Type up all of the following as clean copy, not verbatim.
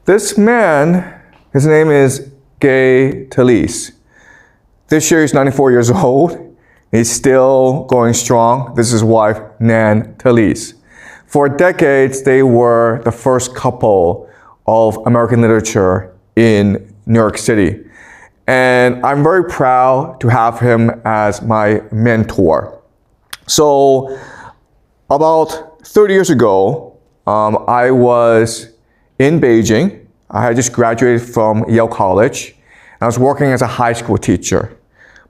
This man, his name is Gay Talese. This year he's 94 years old. He's still going strong. This is his wife, Talese. For decades, they were the first couple of American literature in New York City. And I'm very proud to have him as my mentor. So about 30 years ago, I was in Beijing. I had just graduated from Yale College. I was working as a high school teacher.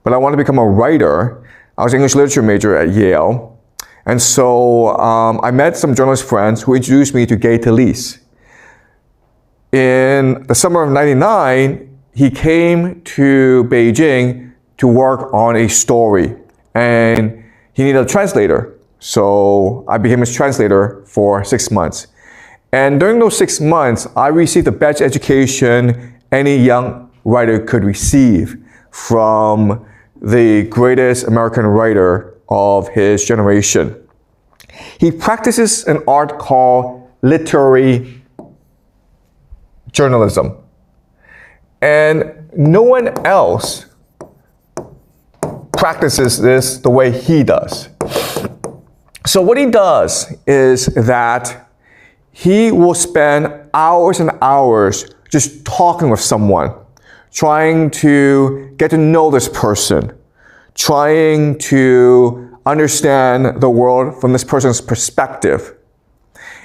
But I wanted to become a writer. I was an English literature major at Yale. And so I met some journalist friends who introduced me to Gay Talese. In the summer of '99, he came to Beijing to work on a story. And he needed a translator. So I became his translator for 6 months. And during those 6 months, I received the best education any young writer could receive from the greatest American writer of his generation. He practices an art called literary journalism. And no one else practices this the way he does. So what he does is that he will spend hours and hours just talking with someone, trying to get to know this person, trying to understand the world from this person's perspective.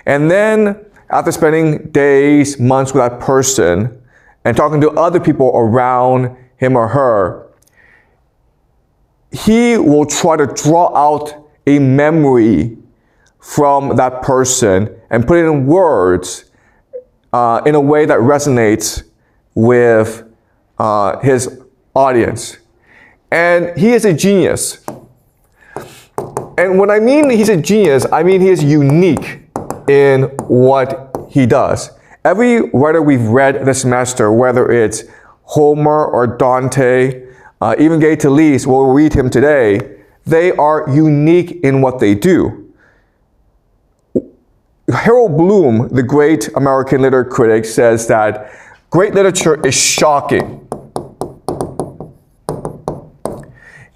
And then after spending days, months with that person and talking to other people around him or her, he will try to draw out a memory from that person and put it in words in a way that resonates with his audience. And he is a genius. And when I mean he's a genius, I mean he is unique in what he does. Every writer we've read this semester, whether it's Homer or Dante, even Gay Talese, we'll read him today, they are unique in what they do. Harold Bloom, the great American literature critic, says that great literature is shocking.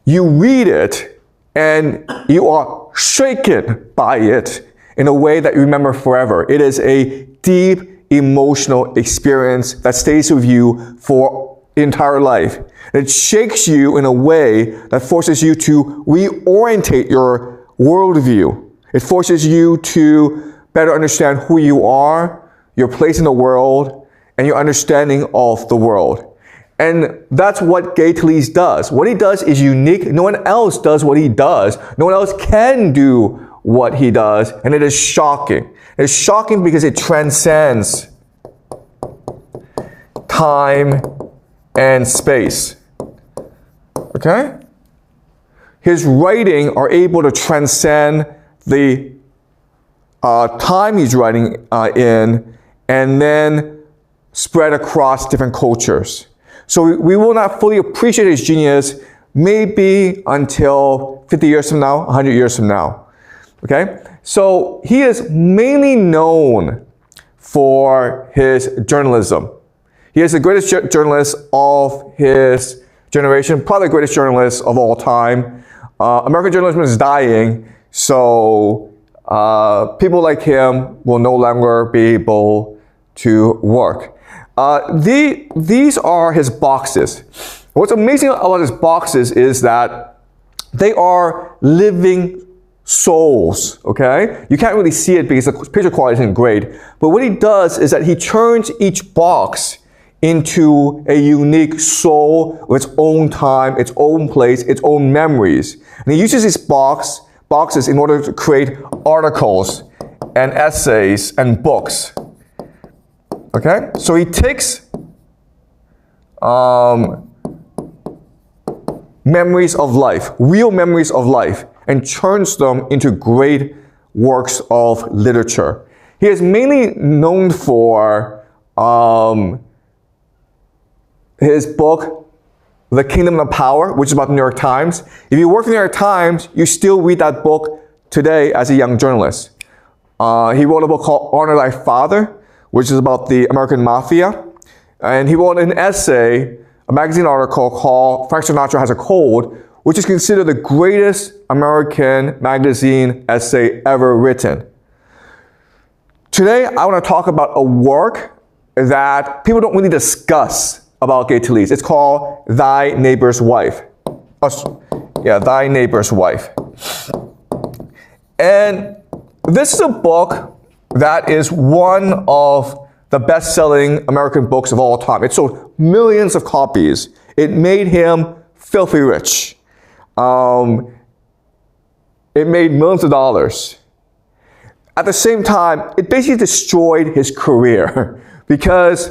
You read it and you are shaken by it in a way that you remember forever. It is a deep emotional experience that stays with you for the entire life. It shakes you in a way that forces you to reorientate your worldview. It forces you to better understand who you are, your place in the world, and your understanding of the world. And that's what Gay Talese does. What he does is unique. No one else does what he does. No one else can do what he does, and it is shocking. It's shocking because it transcends time and space. Okay? His writing are able to transcend the time he's writing in and then spread across different cultures. So we will not fully appreciate his genius maybe until 50 years from now, 100 years from now. Okay? So he is mainly known for his journalism. He is the greatest journalist of his generation, probably the greatest journalist of all time. American journalism is dying, so people like him will no longer be able to work. These are his boxes. What's amazing about his boxes is that they are living souls, okay? You can't really see it because the picture quality isn't great. But what he does is that he turns each box into a unique soul with its own time, its own place, its own memories. And he uses these boxes in order to create articles and essays and books. Okay? So he takes memories of life, real memories of life, and turns them into great works of literature. He is mainly known for his book, The Kingdom of Power, which is about the New York Times. If you work for the New York Times, you still read that book today as a young journalist. He wrote a book called Honor Thy Father, which is about the American Mafia. And he wrote an essay, a magazine article called Frank Sinatra Has a Cold, which is considered the greatest American magazine essay ever written. Today, I want to talk about a work that people don't really discuss about Gay Talese. It's called Thy Neighbor's Wife. Thy Neighbor's Wife. And this is a book that is one of the best-selling American books of all time. It sold millions of copies. It made him filthy rich. It made millions of dollars. At the same time, it basically destroyed his career because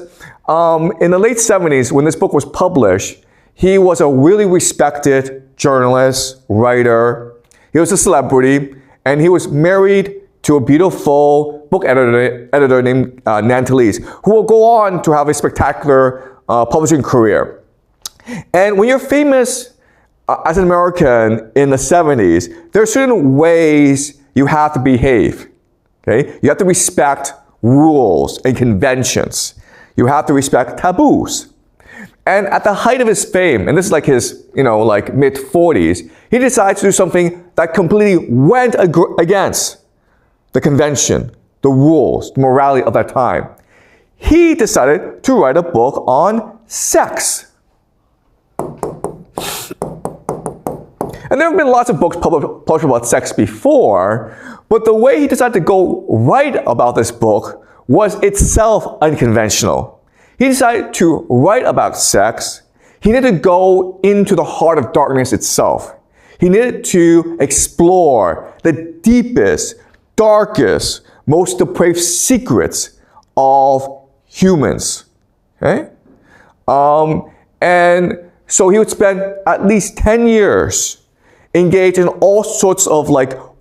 in the late 70s, when this book was published, he was a really respected journalist, writer. He was a celebrity, and he was married to a beautiful book editor named Nan Talese, who will go on to have a spectacular publishing career. And when you're famous as an American in the 70s, there are certain ways you have to behave. Okay? You have to respect rules and conventions. You have to respect taboos. And at the height of his fame, and this is like his, mid-40s, he decides to do something that completely went against the convention, the rules, the morality of that time. He decided to write a book on sex. And there have been lots of books published about sex before, but the way he decided to go write about this book was itself unconventional. He decided to write about sex. He needed to go into the heart of darkness itself. He needed to explore the deepest, darkest, most depraved secrets of humans. Okay? And so he would spend at least 10 years engaged in all sorts of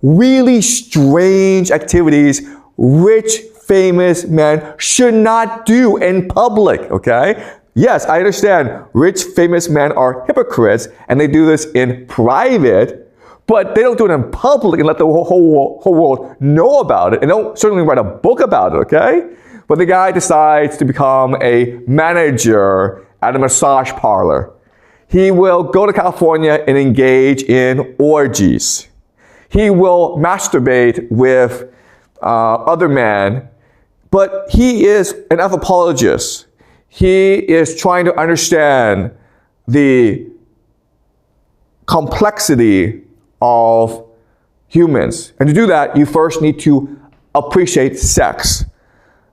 really strange activities rich, famous men should not do in public, okay? Yes, I understand rich, famous men are hypocrites and they do this in private, but they don't do it in public and let the whole world know about it, and don't certainly write a book about it, okay? But the guy decides to become a manager at a massage parlor. He will go to California and engage in orgies. He will masturbate with other men, but he is an anthropologist. He is trying to understand the complexity of humans. And to do that, you first need to appreciate sex.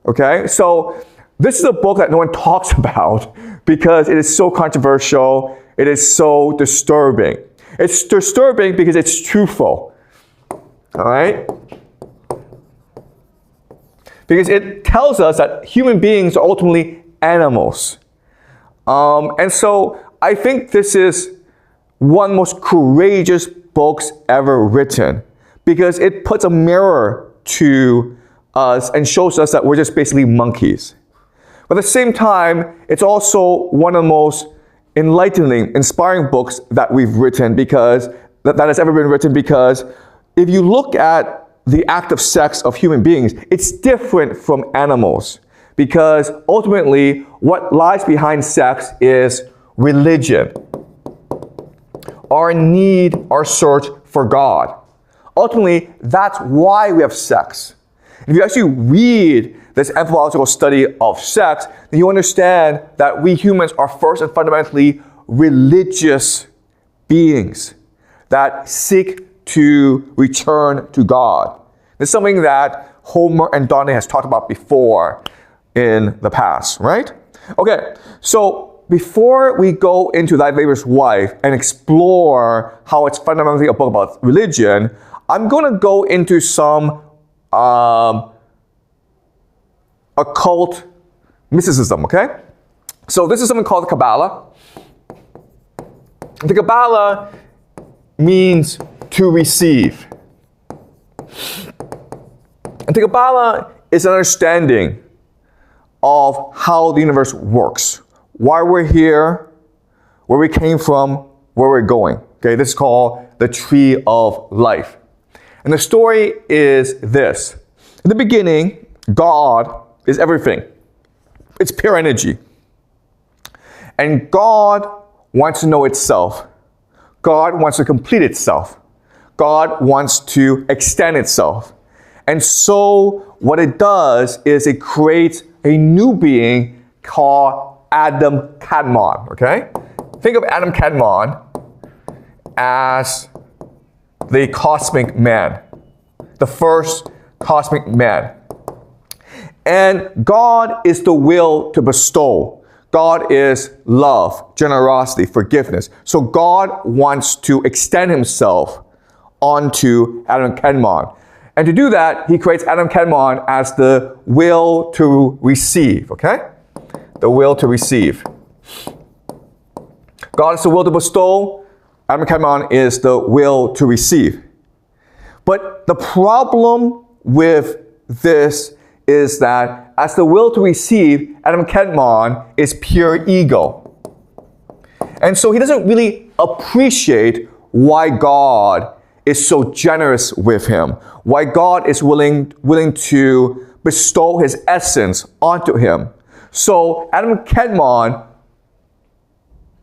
Okay? So this is a book that no one talks about because it is so controversial. It is so disturbing. It's disturbing because it's truthful. All right? Because it tells us that human beings are ultimately animals. And so I think this is one of the most courageous books ever written because it puts a mirror to us and shows us that we're just basically monkeys. But at the same time, it's also one of the most enlightening, inspiring books that we've written because that has ever been written, because if you look at the act of sex of human beings, it's different from animals, because ultimately what lies behind sex is religion, our need, our search for God. Ultimately, that's why we have sex. If you actually read this anthropological study of sex, then you understand that we humans are first and fundamentally religious beings that seek to return to God. It's something that Homer and Dante has talked about before in the past, right? Okay, so before we go into Thy Neighbor's Wife and explore how it's fundamentally a book about religion, I'm going to go into some occult mysticism, okay? So this is something called the Kabbalah. The Kabbalah means to receive. And the Kabbalah is an understanding of how the universe works, why we're here, where we came from, where we're going. Okay, this is called the tree of life. And the story is this. In the beginning, God is everything. It's pure energy. And God wants to know itself. God wants to complete itself. God wants to extend itself. And so what it does is it creates a new being called Adam Kadmon, okay? Think of Adam Kadmon as the cosmic man, the first cosmic man. And God is the will to bestow. God is love, generosity, forgiveness. So God wants to extend himself onto Adam Kadmon. And to do that, he creates Adam Kadmon as the will to receive, okay? The will to receive. God is the will to bestow. Adam Kadmon is the will to receive. But the problem with this is that as the will to receive, Adam Kadmon is pure ego. And so he doesn't really appreciate why God is so generous with him, why God is willing to bestow his essence onto him. So Adam Kadmon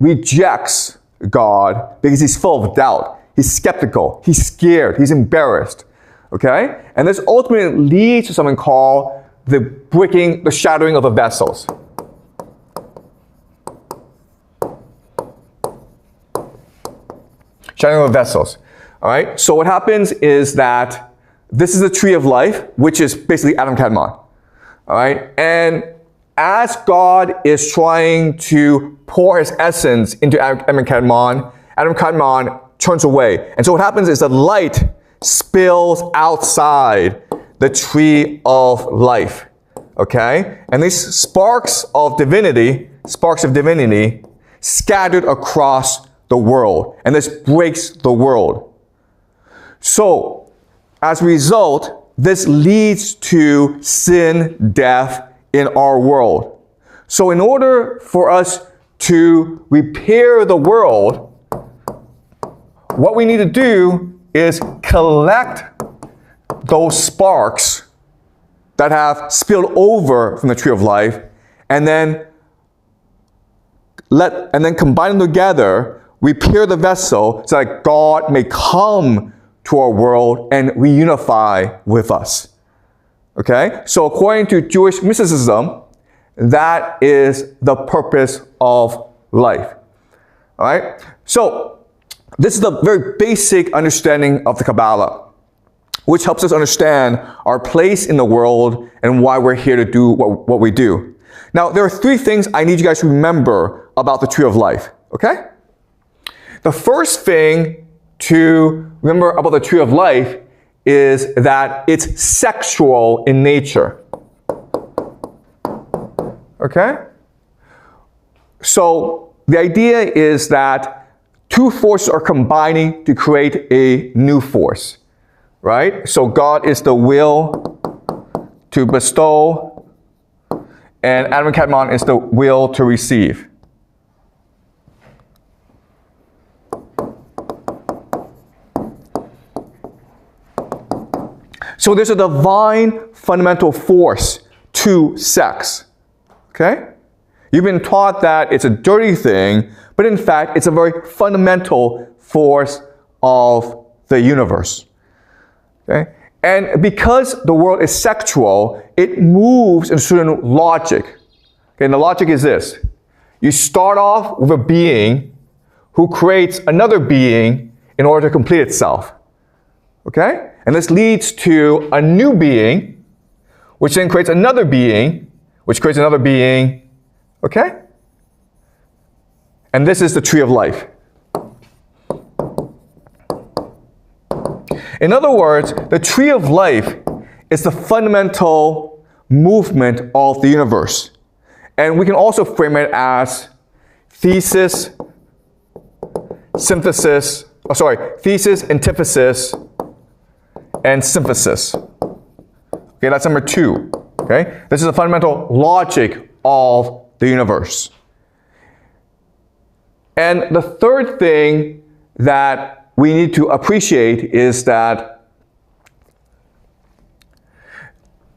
rejects God because he's full of doubt. He's skeptical. He's scared. He's embarrassed. Okay? And this ultimately leads to something called the shattering of the vessels. Shattering of the vessels. All right? So what happens is that this is the tree of life, which is basically Adam Kadmon. All right? And as God is trying to pour his essence into Adam Kadmon turns away. And so what happens is the light spills outside the tree of life. Okay? And these sparks of divinity scattered across the world. And this breaks the world. So, as a result, this leads to sin, death in our world. So in order for us to repair the world, what we need to do is collect those sparks that have spilled over from the tree of life and then combine them together, repair the vessel so that God may come to our world and reunify with us. Okay? So according to Jewish mysticism, that is the purpose of life. All right? So this is the very basic understanding of the Kabbalah, which helps us understand our place in the world and why we're here to do what we do. Now, there are three things I need you guys to remember about the tree of life. Okay? The first thing to remember about the tree of life is that it's sexual in nature. Okay? So the idea is that two forces are combining to create a new force. Right? So God is the will to bestow, and Adam Kadmon is the will to receive. So there's a divine fundamental force to sex. Okay? You've been taught that it's a dirty thing, but in fact, it's a very fundamental force of the universe. Okay? And because the world is sexual, it moves in a certain logic. Okay? And the logic is this. You start off with a being who creates another being in order to complete itself. Okay? And this leads to a new being, which then creates another being, which creates another being. Okay? And this is the tree of life. In other words, the tree of life is the fundamental movement of the universe. And we can also frame it as thesis, antithesis, and synthesis. Okay, that's number 2. Okay? This is the fundamental logic of the universe. And the third thing that we need to appreciate is that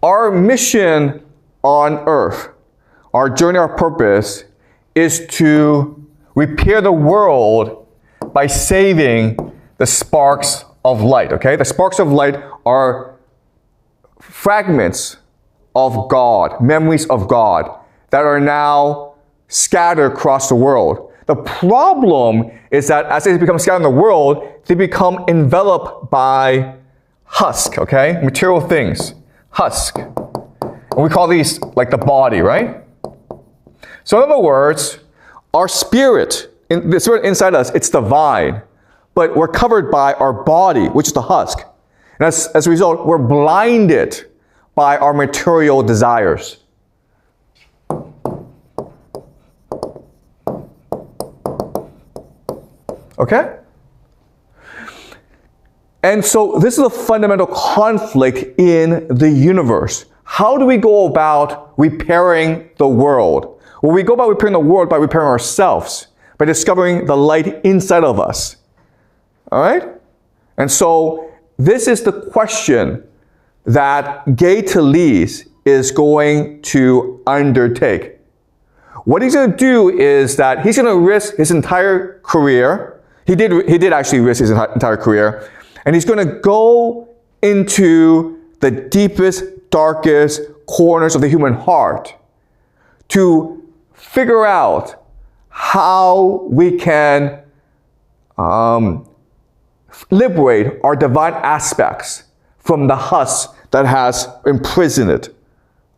our mission on earth, our journey, our purpose is to repair the world by saving the sparks of light, okay? The sparks of light are fragments of God, memories of God that are now scattered across the world. The problem is that as they become scattered in the world, they become enveloped by husk, okay? Material things, husk. And we call these like the body, right? So in other words, our spirit, the spirit inside us, it's divine, but we're covered by our body, which is the husk. And as a result, we're blinded by our material desires. Okay? And so this is a fundamental conflict in the universe. How do we go about repairing the world? Well, we go about repairing the world by repairing ourselves, by discovering the light inside of us. All right? And so this is the question that Gay Talese is going to undertake. What he's going to do is that he's going to risk his entire career. He did actually risk his entire career. And he's going to go into the deepest, darkest corners of the human heart to figure out how we can liberate our divine aspects from the husk that has imprisoned it.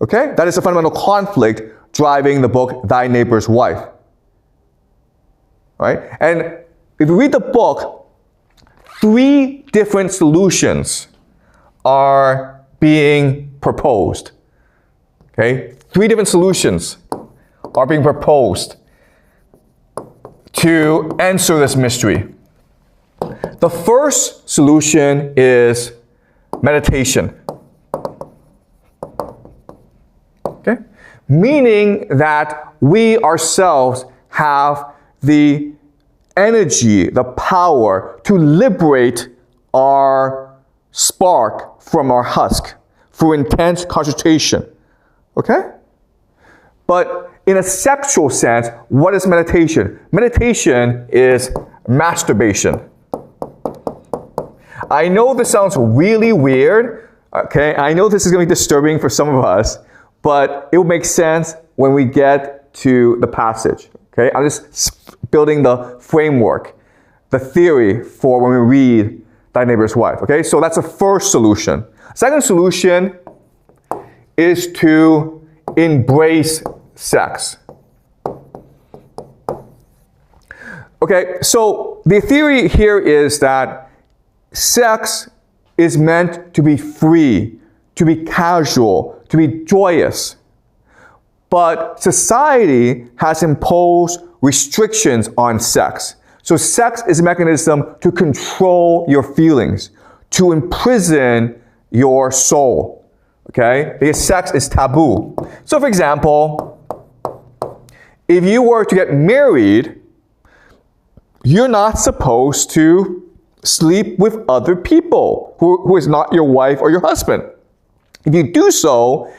Okay? That is a fundamental conflict driving the book, Thy Neighbor's Wife. All right? And if you read the book, 3 different solutions are being proposed. Okay? 3 different solutions are being proposed to answer this mystery. The first solution is meditation. Okay? Meaning that we ourselves have the energy, the power to liberate our spark from our husk through intense concentration. Okay? But in a sexual sense, what is meditation? Meditation is masturbation. I know this sounds really weird, okay? I know this is going to be disturbing for some of us, but it will make sense when we get to the passage, okay? I'm just building the framework, the theory for when we read Thy Neighbor's Wife, okay? So that's the first solution. Second solution is to embrace sex. Okay, so the theory here is that sex is meant to be free, to be casual, to be joyous. But society has imposed restrictions on sex. So sex is a mechanism to control your feelings, to imprison your soul. Okay? Because sex is taboo. So for example, if you were to get married, you're not supposed to sleep with other people who is not your wife or your husband. If you do so,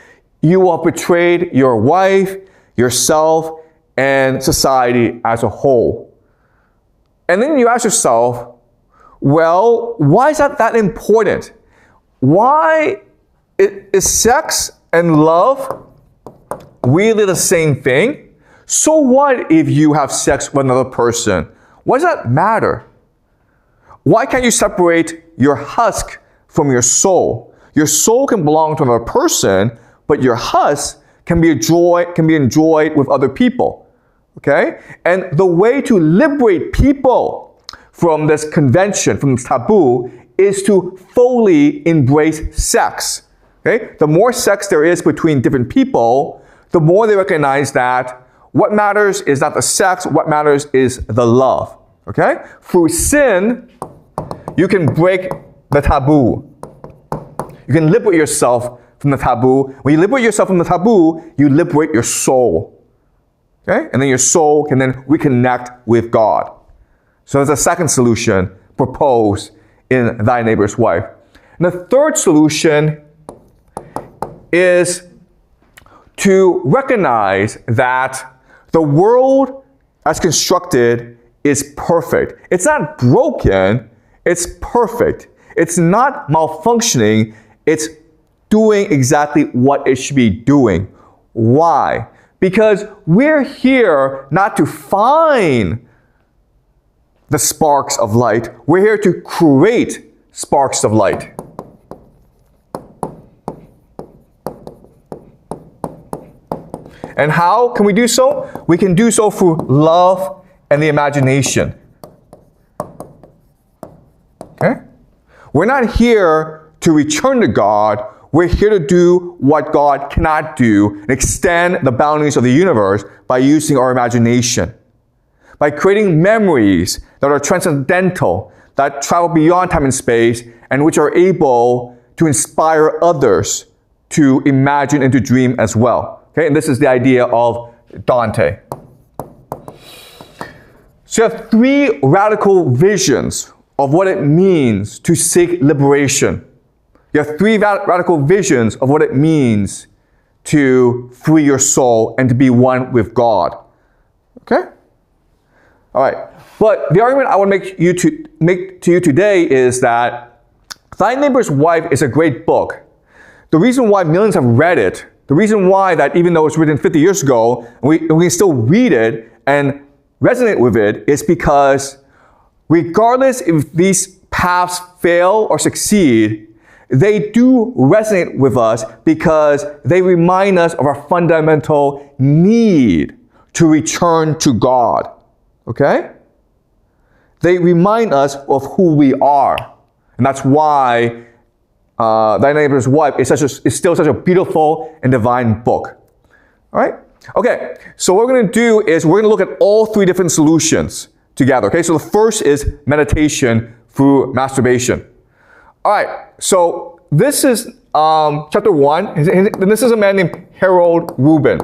you will have betrayed your wife, yourself, and society as a whole. And then you ask yourself, well, why is that important? Why is sex and love really the same thing? So what if you have sex with another person? Why does that matter? Why can't you separate your husk from your soul? Your soul can belong to another person, but your husk can be enjoyed with other people. Okay? And the way to liberate people from this convention, from this taboo, is to fully embrace sex. Okay? The more sex there is between different people, the more they recognize that what matters is not the sex, what matters is the love. Okay? Through sin, you can break the taboo. You can liberate yourself from the taboo. When you liberate yourself from the taboo, you liberate your soul. Okay? And then your soul can then reconnect with God. So there's a second solution proposed in Thy Neighbor's Wife. And the third solution is to recognize that the world as constructed is perfect. It's not broken, it's perfect. It's not malfunctioning, it's doing exactly what it should be doing. Why? Because we're here not to find the sparks of light, we're here to create sparks of light. And how can we do so? We can do so through love and the imagination. Okay? We're not here to return to God. We're here to do what God cannot do and extend the boundaries of the universe by using our imagination. By creating memories that are transcendental, that travel beyond time and space, and which are able to inspire others to imagine and to dream as well. Okay, and this is the idea of Dante. So you have three radical visions of what it means to seek liberation. You have three radical visions of what it means to free your soul and to be one with God. Okay? All right. But the argument I want to make to you today is that Thy Neighbor's Wife is a great book. The reason why millions have read it, the reason why that even though it's written 50 years ago, we can still read it and resonate with it is because regardless if these paths fail or succeed, they do resonate with us because they remind us of our fundamental need to return to God. Okay? They remind us of who we are. And that's why Thy Neighbor's Wife is still such a beautiful and divine book. All right? Okay, so what we're going to do is we're going to look at all three different solutions together. Okay, so the first is meditation through masturbation. All right, so this is chapter 1. And this is a man named Harold Rubin.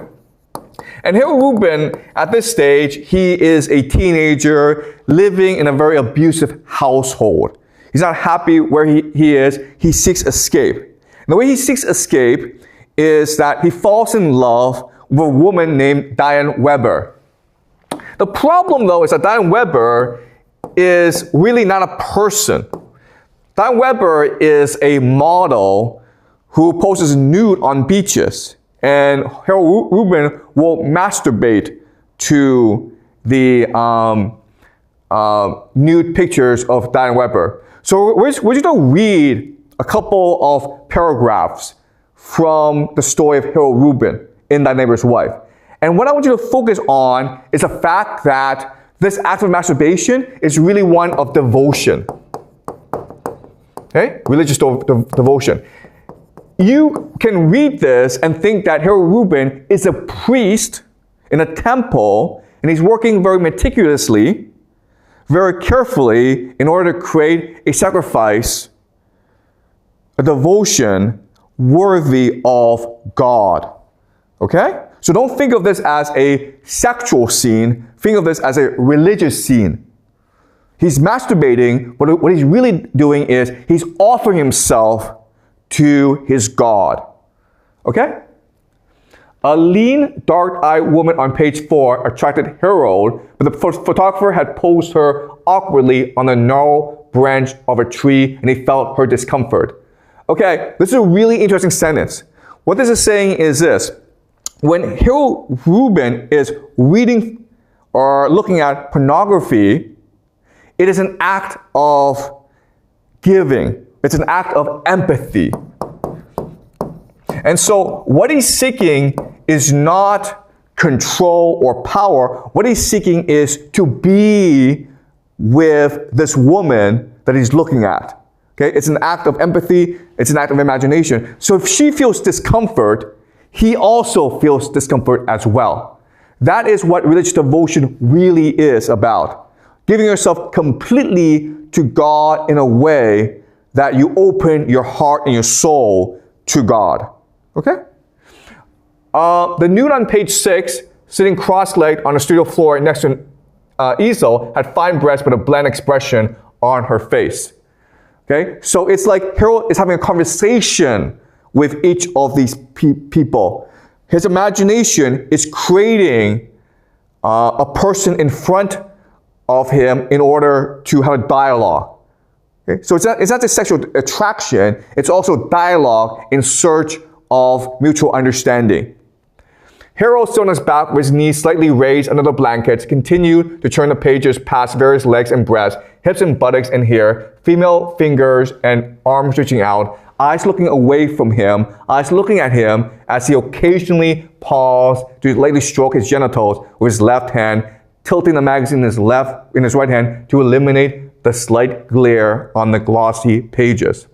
And Harold Rubin, at this stage, he is a teenager living in a very abusive household. He's not happy where he is. He seeks escape. And the way he seeks escape is that he falls in love with a woman named Diane Weber. The problem, though, is that Diane Weber is really not a person. Diane Weber is a model who poses nude on beaches. And Harold Rubin will masturbate to the nude pictures of Diane Weber. So we're just going to read a couple of paragraphs from the story of Harold Rubin in Thy Neighbor's Wife. And what I want you to focus on is the fact that this act of masturbation is really one of devotion. Okay? Religious devotion. You can read this and think that Harold Rubin is a priest in a temple, and he's working very meticulously, very carefully, in order to create a sacrifice, a devotion worthy of God. Okay? So don't think of this as a sexual scene. Think of this as a religious scene. He's masturbating, but what he's really doing is he's offering himself to his God. Okay? A lean, dark-eyed woman on page 4 attracted Harold, but the photographer had posed her awkwardly on a narrow branch of a tree, and he felt her discomfort. Okay, this is a really interesting sentence. What this is saying is this. When Harold Rubin is reading or looking at pornography, it is an act of giving. It's an act of empathy. And so what he's seeking is not control or power. What he's seeking is to be with this woman that he's looking at. Okay? It's an act of empathy. It's an act of imagination. So if she feels discomfort, he also feels discomfort as well. That is what religious devotion really is about. Giving yourself completely to God in a way that you open your heart and your soul to God. Okay? The nude on page 6, sitting cross-legged on the studio floor next to an easel, had fine breasts but a bland expression on her face. Okay? So it's like Harold is having a conversation with each of these people. his imagination is creating a person in front of him in order to have a dialogue. Okay? So it's not just sexual attraction, it's also dialogue in search of mutual understanding. Harold stood on his back with his knees slightly raised under the blankets, continued to turn the pages past various legs and breasts, hips and buttocks and hair, female fingers and arms reaching out, eyes looking away from him, eyes looking at him as he occasionally paused to lightly stroke his genitals with his left hand, tilting the magazine in his right hand to eliminate the slight glare on the glossy pages.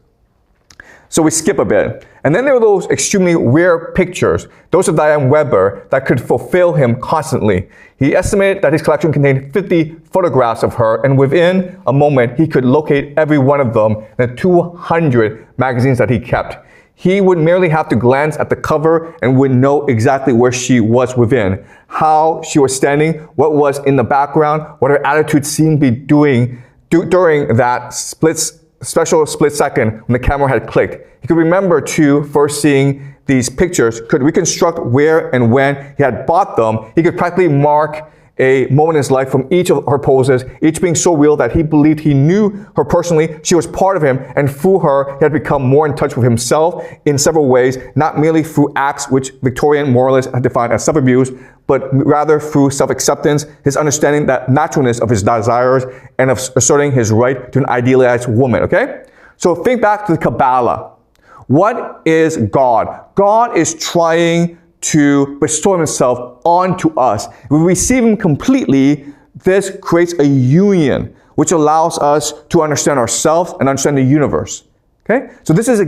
So we skip a bit. And then there were those extremely rare pictures, those of Diane Weber, that could fulfill him constantly. He estimated that his collection contained 50 photographs of her, and within a moment, he could locate every one of them in the 200 magazines that he kept. He would merely have to glance at the cover and would know exactly where she was within, how she was standing, what was in the background, what her attitude seemed to be doing during that special split second when the camera had clicked. He could remember too, first seeing these pictures, could reconstruct where and when he had bought them. He could practically mark a moment in his life from each of her poses, each being so real that he believed he knew her personally, she was part of him, and through her, he had become more in touch with himself in several ways, not merely through acts which Victorian moralists had defined as self-abuse, but rather through self-acceptance, his understanding that naturalness of his desires, and of asserting his right to an idealized woman, okay? So think back to the Kabbalah. What is God? God is trying to bestow himself onto us. If we receive him completely, this creates a union which allows us to understand ourselves and understand the universe. Okay? So this is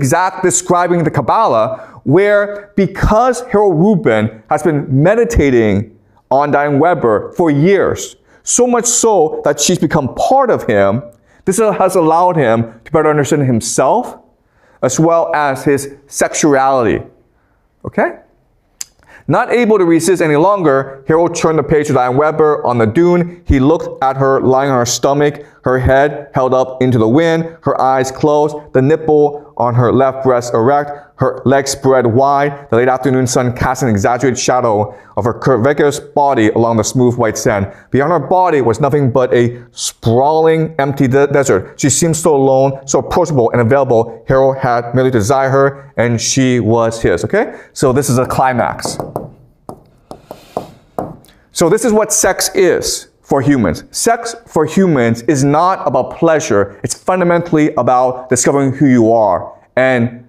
describing the Kabbalah, where because Harold Rubin has been meditating on Diane Weber for years, so much so that she's become part of him, this has allowed him to better understand himself as well as his sexuality. Okay? Not able to resist any longer, Harold turned the page to Diane Weber on the dune. He looked at her lying on her stomach, her head held up into the wind, her eyes closed, the nipple on her left breast erect, her legs spread wide. The late afternoon sun cast an exaggerated shadow of her curvaceous body along the smooth white sand. Beyond her body was nothing but a sprawling, empty desert. She seemed so alone, so approachable and available. Harold had merely to desire her, and she was his. Okay? So this is a climax. So this is what sex is for humans. Sex for humans is not about pleasure. It's fundamentally about discovering who you are and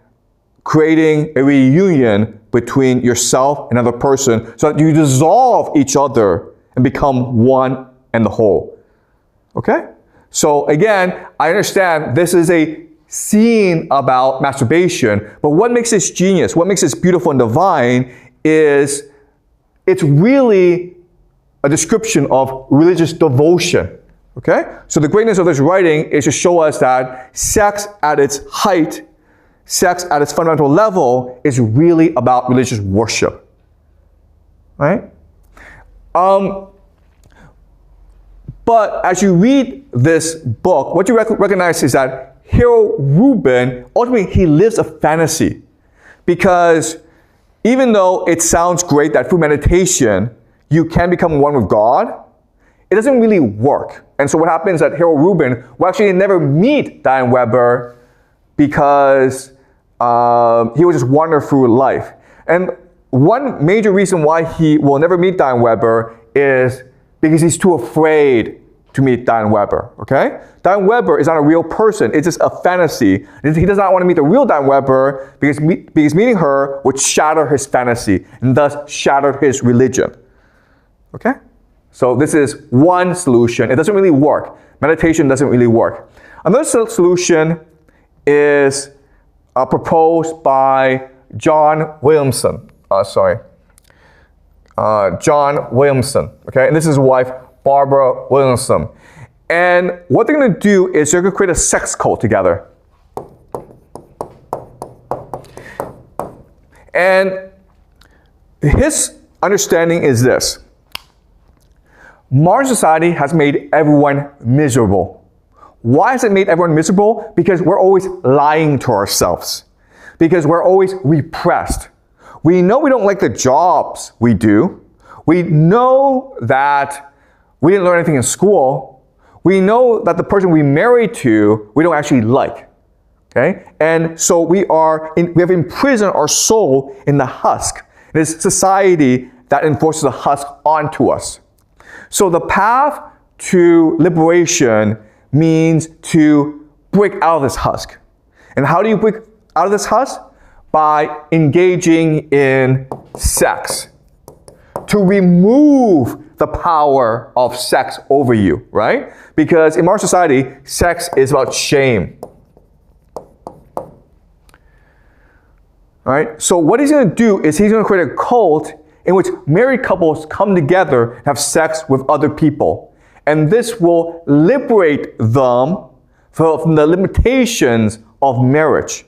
creating a reunion between yourself and another person so that you dissolve each other and become one and the whole. Okay? So again, I understand this is a scene about masturbation, but what makes this genius, what makes this beautiful and divine is it's really a description of religious devotion. Okay? So the greatness of this writing is to show us that sex at its height, sex at its fundamental level, is really about religious worship. Right? But as you read this book, what you recognize is that Harold Rubin, ultimately, he lives a fantasy. Because even though it sounds great that through meditation, you can become one with God, it doesn't really work. And so what happens is that Harold Rubin will actually never meet Diane Weber because he will just wander through life. And one major reason why he will never meet Diane Weber is because he's too afraid to meet Diane Weber, okay? Diane Weber is not a real person, it's just a fantasy. He does not want to meet the real Diane Weber because meeting her would shatter his fantasy and thus shatter his religion. Okay? So this is one solution. It doesn't really work. Meditation doesn't really work. Another solution is proposed by John Williamson. John Williamson. Okay? And this is his wife, Barbara Williamson. And what they're going to do is they're going to create a sex cult together. And his understanding is this. Modern society has made everyone miserable. Why has it made everyone miserable? Because we're always lying to ourselves. Because we're always repressed. We know we don't like the jobs we do. We know that we didn't learn anything in school. We know that the person we married to, we don't actually like. Okay? And so we have imprisoned our soul in the husk. It is society that enforces the husk onto us. So the path to liberation means to break out of this husk. And how do you break out of this husk? By engaging in sex. To remove the power of sex over you, right? Because in our society, sex is about shame. All right? So what he's going to do is he's going to create a cult in which married couples come together and have sex with other people. And this will liberate them from the limitations of marriage.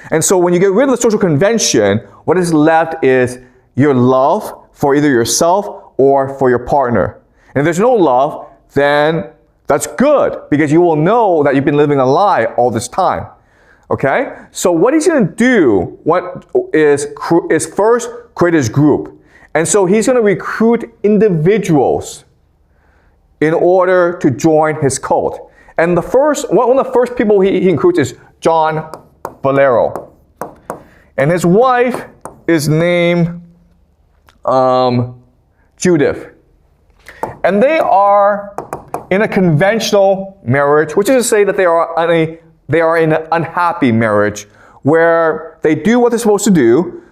And so when you get rid of the social convention, what is left is your love for either yourself or for your partner. And if there's no love, then that's good, because you will know that you've been living a lie all this time. Okay? So what he's going to do is first create his group. And so he's going to recruit individuals in order to join his cult. And one of the first people he recruits is John Bolero. And his wife is named Judith. And they are in a conventional marriage, which is to say that they are in an unhappy marriage where they do what they're supposed to do.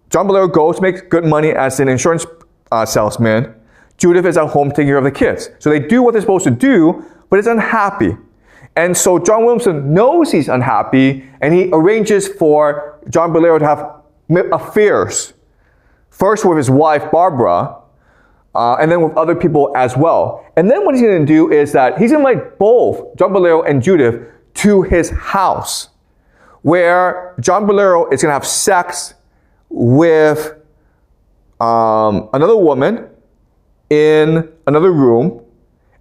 John Bolero goes to make good money as an insurance salesman. Judith is at home taking care of the kids. So they do what they're supposed to do, but it's unhappy. And so John Williamson knows he's unhappy, and he arranges for John Bolero to have affairs. First with his wife, Barbara, and then with other people as well. And then what he's going to do is that he's going to invite both John Bolero and Judith to his house, where John Bolero is going to have sex with another woman in another room,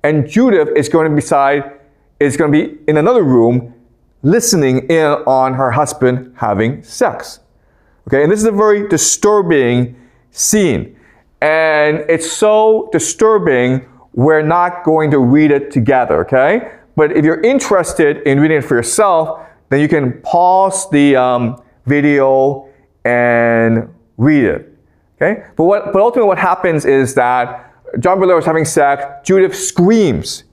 and Judith is going to be in another room listening in on her husband having sex. Okay, and this is a very disturbing scene. And it's so disturbing, we're not going to read it together, okay? But if you're interested in reading it for yourself, then you can pause the video and read it, okay? But ultimately what happens is that John Bolero is having sex, Judith screams.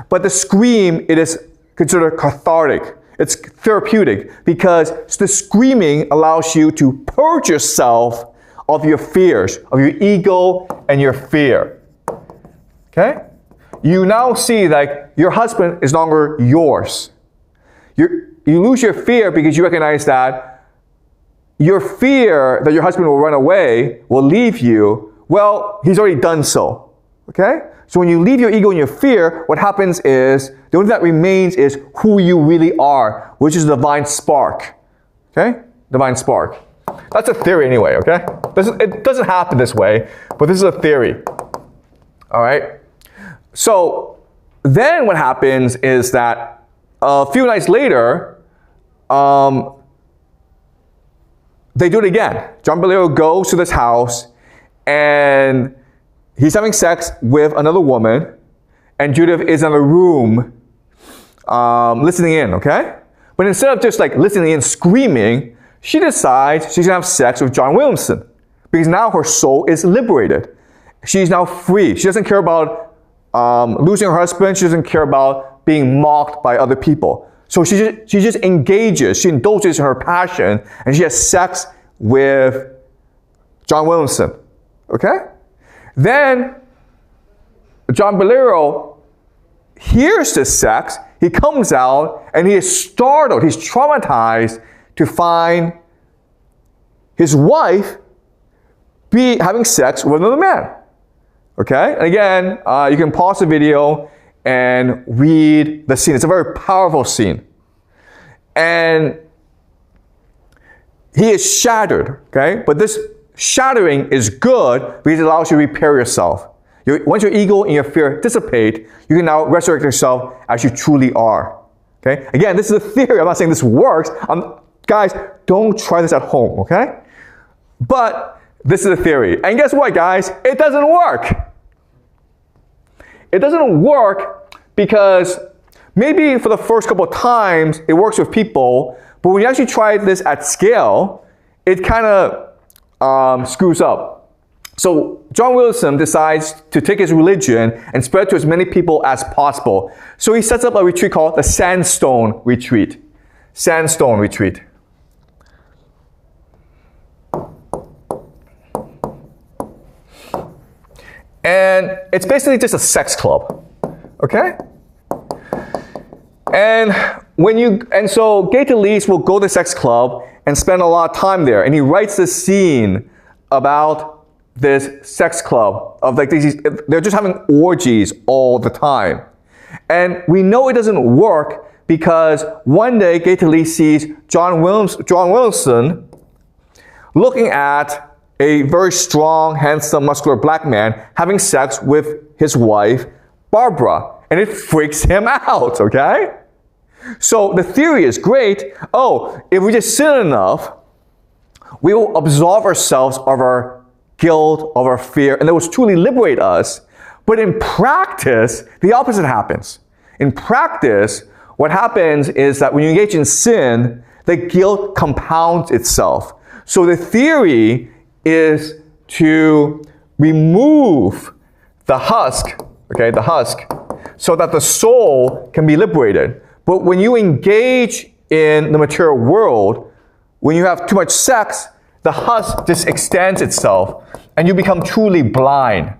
But the scream, it is considered cathartic. It's therapeutic, because the screaming allows you to purge yourself of your fears, of your ego and your fear. Okay? You now see that your husband is no longer yours. You lose your fear because you recognize that your fear that your husband will run away, will leave you, well, he's already done so. Okay? So when you leave your ego and your fear, what happens is, the only thing that remains is who you really are, which is the divine spark. Okay? Divine spark. That's a theory anyway, okay? It doesn't happen this way, but this is a theory. All right? So then what happens is that a few nights later, they do it again. John Bolero goes to this house, and he's having sex with another woman, and Judith is in a room listening in, okay? But instead of just like listening in, screaming, she decides she's gonna have sex with John Williamson, because now her soul is liberated. She's now free. She doesn't care about losing her husband. She doesn't care about being mocked by other people. So she just engages, she indulges in her passion, and she has sex with John Williamson, okay? Then John Bolero hears this sex, he comes out, and he is startled, he's traumatized to find his wife having sex with another man. Okay? And again, you can pause the video and read the scene. It's a very powerful scene. And he is shattered, okay? But this shattering is good because it allows you to repair yourself. Once your ego and your fear dissipate, you can now resurrect yourself as you truly are. Okay? Again, this is a theory. I'm not saying this works. Guys, don't try this at home, okay? But this is a theory. And guess what, guys? It doesn't work. It doesn't work because maybe for the first couple of times it works with people, but when you actually try this at scale, it kind of screws up. So John Wilson decides to take his religion and spread it to as many people as possible. So he sets up a retreat called the Sandstone Retreat. Sandstone Retreat. And it's basically just a sex club, okay? And so Gay Talese will go to the sex club and spend a lot of time there. And he writes this scene about this sex club of like they're just having orgies all the time. And we know it doesn't work because one day Gay Talese sees John Wilson looking at a very strong, handsome, muscular black man having sex with his wife, Barbara. And it freaks him out, okay? So the theory is great. Oh, if we just sin enough, we will absolve ourselves of our guilt, of our fear, and that will truly liberate us. But in practice, the opposite happens. In practice, what happens is that when you engage in sin, the guilt compounds itself. So the theory is to remove the husk, okay, the husk, so that the soul can be liberated. But when you engage in the material world, when you have too much sex, the husk just extends itself and you become truly blind.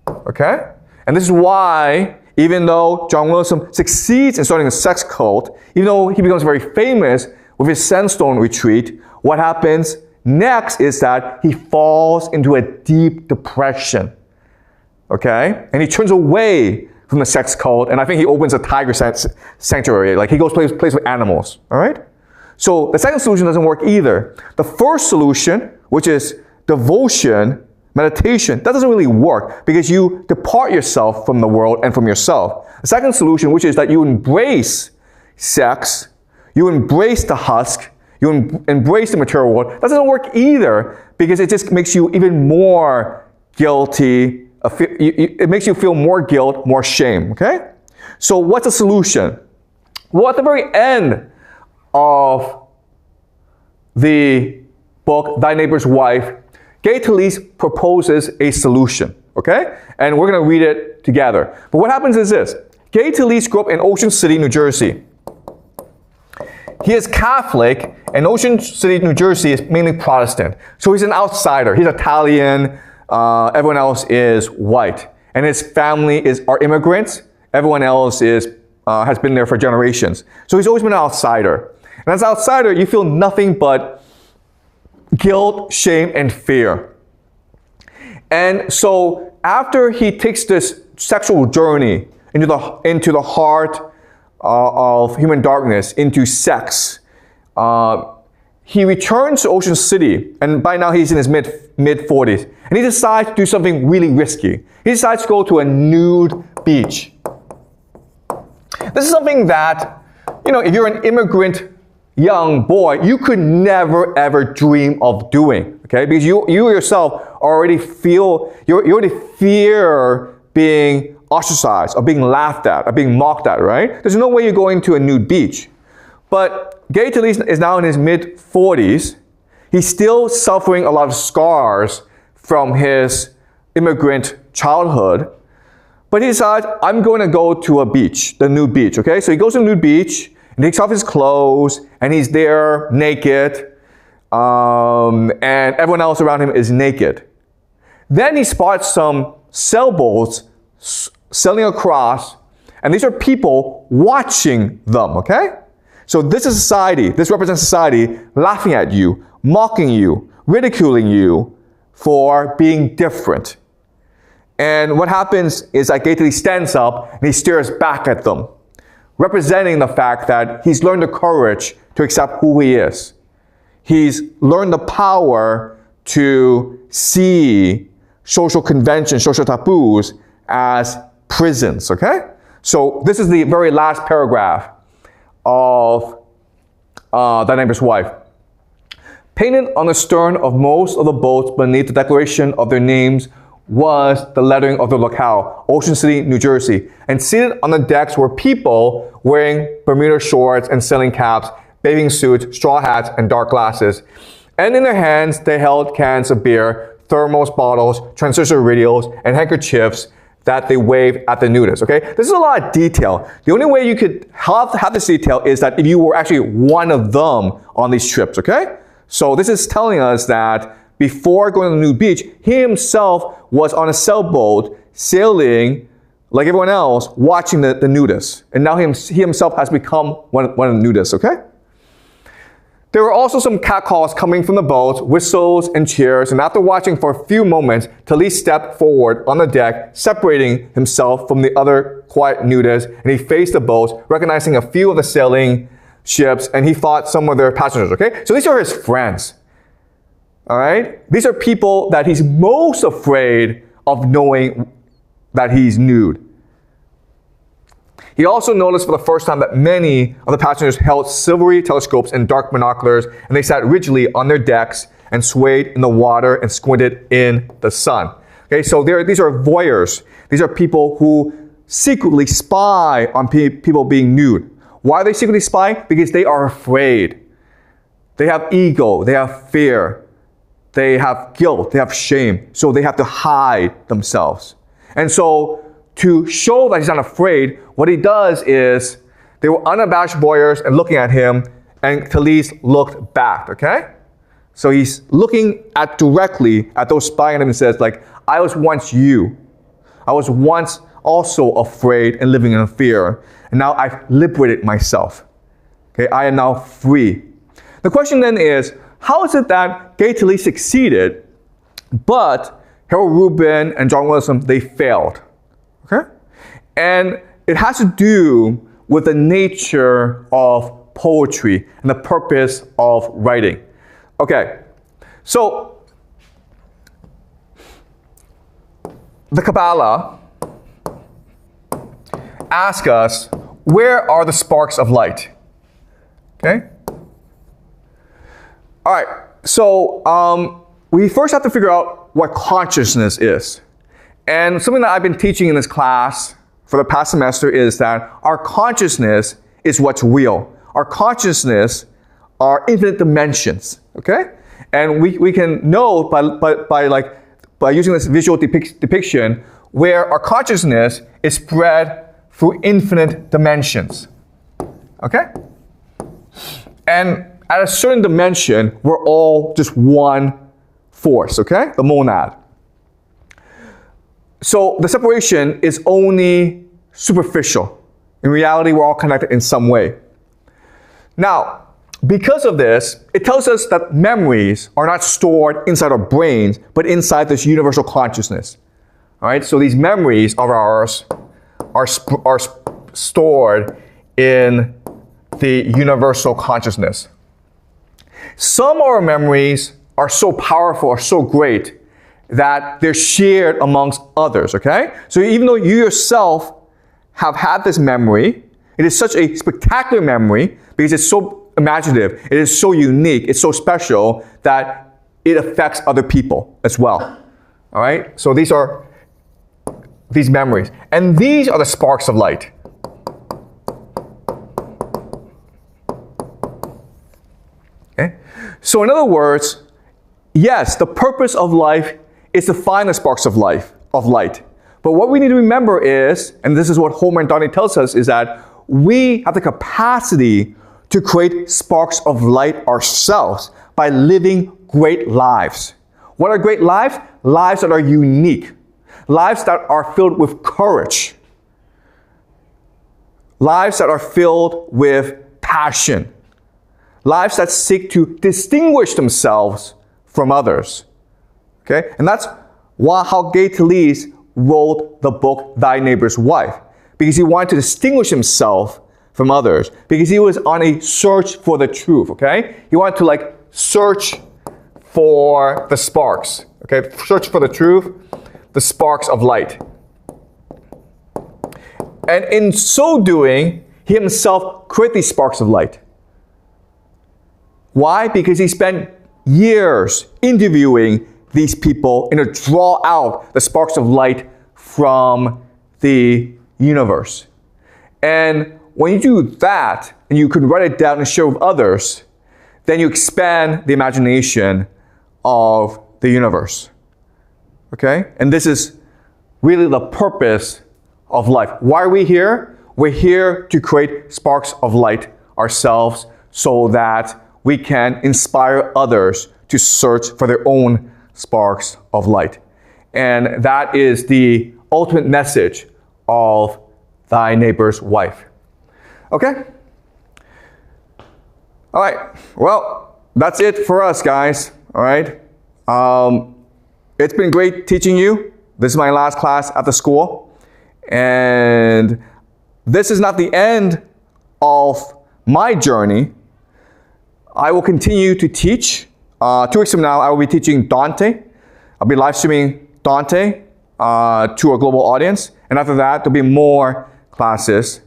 Okay? And this is why, even though John Wilson succeeds in starting a sex cult, even though he becomes very famous with his Sandstone Retreat, what happens next is that he falls into a deep depression. Okay? And he turns away from the sex cult, and I think he opens a tiger sanctuary. Like he goes plays with animals. All right? So the second solution doesn't work either. The first solution, which is devotion, meditation, that doesn't really work because you depart yourself from the world and from yourself. The second solution, which is that you embrace sex, you embrace the husk, you embrace the material world, that doesn't work either because it just makes you even more guilty. It makes you feel more guilt, more shame, okay? So what's the solution? Well, at the very end of the book, Thy Neighbor's Wife, Gay Talese proposes a solution, okay? And we're going to read it together. But what happens is this. Gay Talese grew up in Ocean City, New Jersey. He is Catholic, and Ocean City, New Jersey is mainly Protestant. So he's an outsider. He's Italian. Everyone else is white. And his family are immigrants. Everyone else has been there for generations. So he's always been an outsider. And as an outsider, you feel nothing but guilt, shame, and fear. And so after he takes this sexual journey into the heart of human darkness, into sex, he returns to Ocean City, and by now he's in his mid-40s, and he decides to do something really risky. He decides to go to a nude beach. This is something that, if you're an immigrant young boy, you could never ever dream of doing, okay? Because you yourself already fear being ostracized, or being laughed at, or being mocked at, right? There's no way you're going to a nude beach. But Gay Talese is now in his mid-40s. He's still suffering a lot of scars from his immigrant childhood. But he decides, I'm going to go to a beach, the nude beach, okay? So he goes to the nude beach, and takes off his clothes, and he's there naked, and everyone else around him is naked. Then he spots some sailboats sailing across, and these are people watching them, okay? So this is society, this represents society laughing at you, mocking you, ridiculing you for being different. And what happens is that Gay Talese stands up and he stares back at them, representing the fact that he's learned the courage to accept who he is. He's learned the power to see social conventions, social taboos as prisons, okay? So this is the very last paragraph of Thy Neighbor's Wife. Painted on the stern of most of the boats beneath the declaration of their names was the lettering of the locale, Ocean City, New Jersey. And seated on the decks were people wearing Bermuda shorts and sailing caps, bathing suits, straw hats, and dark glasses. And in their hands, they held cans of beer, thermos bottles, transistor radios, and handkerchiefs that they waved at the nudists, okay? This is a lot of detail. The only way you could have this detail is that if you were actually one of them on these trips, okay? So this is telling us that before going to the nude beach, he himself was on a sailboat sailing like everyone else, watching the nudists. And now he himself has become one of the nudists, okay? There were also some catcalls coming from the boats, whistles and cheers, and after watching for a few moments, Talese stepped forward on the deck, separating himself from the other quiet nudists, and he faced the boats, recognizing a few of the sailing ships, and he fought some of their passengers, okay? So these are his friends, all right? These are people that he's most afraid of knowing that he's nude. He also noticed for the first time that many of the passengers held silvery telescopes and dark binoculars, and they sat rigidly on their decks and swayed in the water and squinted in the sun. Okay, so these are voyeurs. These are people who secretly spy on people being nude. Why are they secretly spy? Because they are afraid. They have ego, they have fear, they have guilt, they have shame, so they have to hide themselves. And so to show that he's not afraid, what he does is, they were unabashed voyeurs and looking at him, and Talese looked back, okay? So he's looking directly at those spying on him and says, like, I was once you. I was once also afraid and living in fear, and now I've liberated myself. Okay, I am now free. The question then is, how is it that Gay Talese succeeded, but Harold Rubin and John Wilson, they failed? Okay? And it has to do with the nature of poetry and the purpose of writing. Okay, so the Kabbalah asks us, where are the sparks of light? Okay? All right, so we first have to figure out what consciousness is. And something that I've been teaching in this class for the past semester is that our consciousness is what's real. Our consciousness are infinite dimensions, okay? And we can know by using this visual depiction where our consciousness is spread through infinite dimensions, okay? And at a certain dimension, we're all just one force, okay? The monad. So the separation is only superficial. In reality, we're all connected in some way. Now, because of this, it tells us that memories are not stored inside our brains, but inside this universal consciousness. All right, so these memories of ours are stored in the universal consciousness. Some of our memories are so powerful, are so great, that they're shared amongst others, okay? So even though you yourself have had this memory, it is such a spectacular memory because it's so imaginative, it is so unique, it's so special that it affects other people as well, all right? So these are these memories. And these are the sparks of light. Okay? So in other words, yes, the purpose of life is to find the sparks of light. But what we need to remember is, and this is what Homer and Donnie tells us, is that we have the capacity to create sparks of light ourselves by living great lives. What are great lives? Lives that are unique. Lives that are filled with courage. Lives that are filled with passion. Lives that seek to distinguish themselves from others. Okay? And that's how Gay Talese wrote the book Thy Neighbor's Wife. Because he wanted to distinguish himself from others. Because he was on a search for the truth. Okay? He wanted to search for the sparks. Okay? Search for the truth, the sparks of light. And in so doing, he himself created these sparks of light. Why? Because he spent years interviewing these people and to draw out the sparks of light from the universe. And when you do that, and you can write it down and share with others, then you expand the imagination of the universe. Okay? And this is really the purpose of life. Why are we here? We're here to create sparks of light ourselves so that we can inspire others to search for their own sparks of light. And that is the ultimate message of Thy Neighbor's Wife. Okay? All right. Well, that's it for us, guys. All right? It's been great teaching you. This is my last class at the school. And this is not the end of my journey. I will continue to teach. 2 weeks from now, I will be teaching Dante. I'll be live streaming Dante to a global audience. And after that, there'll be more classes.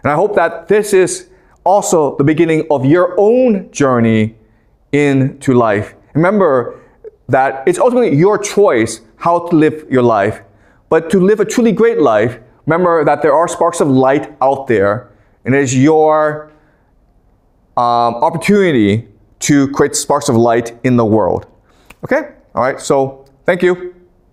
And I hope that this is also the beginning of your own journey into life. Remember that it's ultimately your choice how to live your life. But to live a truly great life, remember that there are sparks of light out there, and it is your opportunity to create sparks of light in the world. Okay? All right, so thank you.